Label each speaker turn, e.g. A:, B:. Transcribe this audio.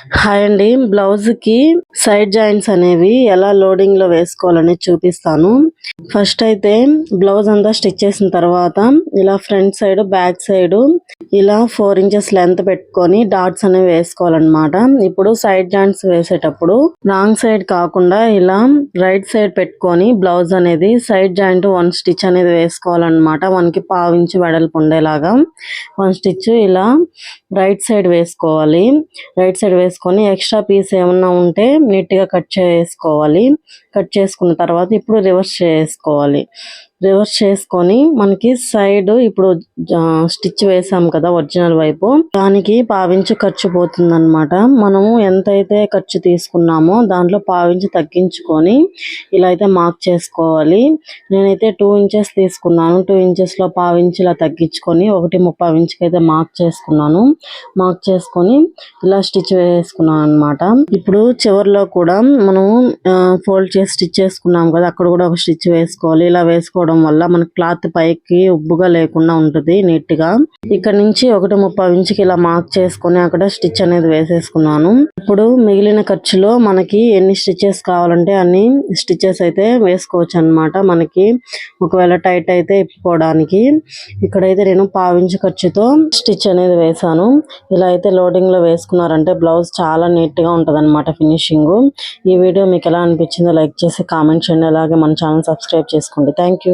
A: Hi అండి. బ్లౌజ్‌కి side joints అనేవి ఎలా లోడింగ్‌లో వేసుకోవాలని చూపిస్తాను. ఫస్ట్ అయితే బ్లౌజ్ అంతా స్టిచ్ చేసిన తర్వాత ఇలా ఫ్రంట్ సైడ్, బ్యాక్ సైడ్ ఇలా 4 ఇంచెస్ లెంత్ పెట్టుకొని డాట్స్ అనేవి వేసుకోవాలన్నమాట. ఇప్పుడు సైడ్ జాయింట్స్ వేసేటప్పుడు రాంగ్ సైడ్ కాకుండా ఇలా రైట్ సైడ్ పెట్టుకొని బ్లౌజ్ అనేది సైడ్ జాయింట్ 1 స్టిచ్ అనేది వేసుకోవాలన్నమాట. 1కి పావు ఇంచు వెడల్పు ఉండేలాగా 1 స్టిచ్ ఇలా రైట్ సైడ్ వేసుకోవాలి. రైట్ సైడ్ వేసుకొని ఎక్స్ట్రా పీస్ ఏమన్నా ఉంటే నీట్గా కట్ చేసుకోవాలి. కట్ చేసుకున్న తర్వాత ఇప్పుడు రివర్స్ చేసుకోవాలి. రివర్స్ చేసుకొని మనకి సైడ్ ఇప్పుడు స్టిచ్ వేసాం కదా ఒరిజినల్ వైపు, దానికి పావించు ఖర్చు పోతుందన్నమాట. మనము ఎంతైతే ఖర్చు తీసుకున్నామో దాంట్లో పావించు తగ్గించుకొని ఇలా అయితే మార్క్ చేసుకోవాలి. నేనైతే 2 ఇంచెస్ తీసుకున్నాను. 2 ఇంచెస్లో పావించి ఇలా తగ్గించుకొని 1.35 ఇంచుకి అయితే మార్క్ చేసుకున్నాను. మార్క్ చేసుకొని ఇలా స్టిచ్ వేసుకున్నాను అనమాట. ఇప్పుడు చివరిలో కూడా మనం ఫోల్డ్ చేసి స్టిచ్ చేసుకున్నాం కదా, అక్కడ కూడా ఒక స్టిచ్ వేసుకోవాలి. ఇలా వేసుకోవడం వల్ల మన క్లాత్ పైకి ఉబ్బుగా లేకుండా ఉంటుంది నీట్ గా. ఇక్కడ నుంచి 1.35 ఇంచుకి ఇలా మార్క్ చేసుకొని అక్కడ స్టిచ్ అనేది వేసేసుకున్నాను. ఇప్పుడు మిగిలిన ఖర్చులో మనకి ఎన్ని స్టిచెస్ కావాలంటే అన్ని స్టిచెస్ అయితే వేసుకోవచ్చు అనమాట. మనకి ఒకవేళ టైట్ అయితే ఇప్పుకోవడానికి. ఇక్కడైతే నేను పావించు ఖర్చుతో స్టిచ్ అనేది వేసాను. ఇలా అయితే లోడింగ్ లో వేసుకున్నారంటే బ్లౌజ్ చాలా నీట్ గా ఉంటది అనమాట ఫినిషింగ్. ఈ వీడియో మీకు ఎలా అనిపించిందో లైక్ చేసి కామెంట్ చేయండి. అలాగే మన ఛానల్ సబ్స్క్రైబ్ చేసుకోండి. Thank you.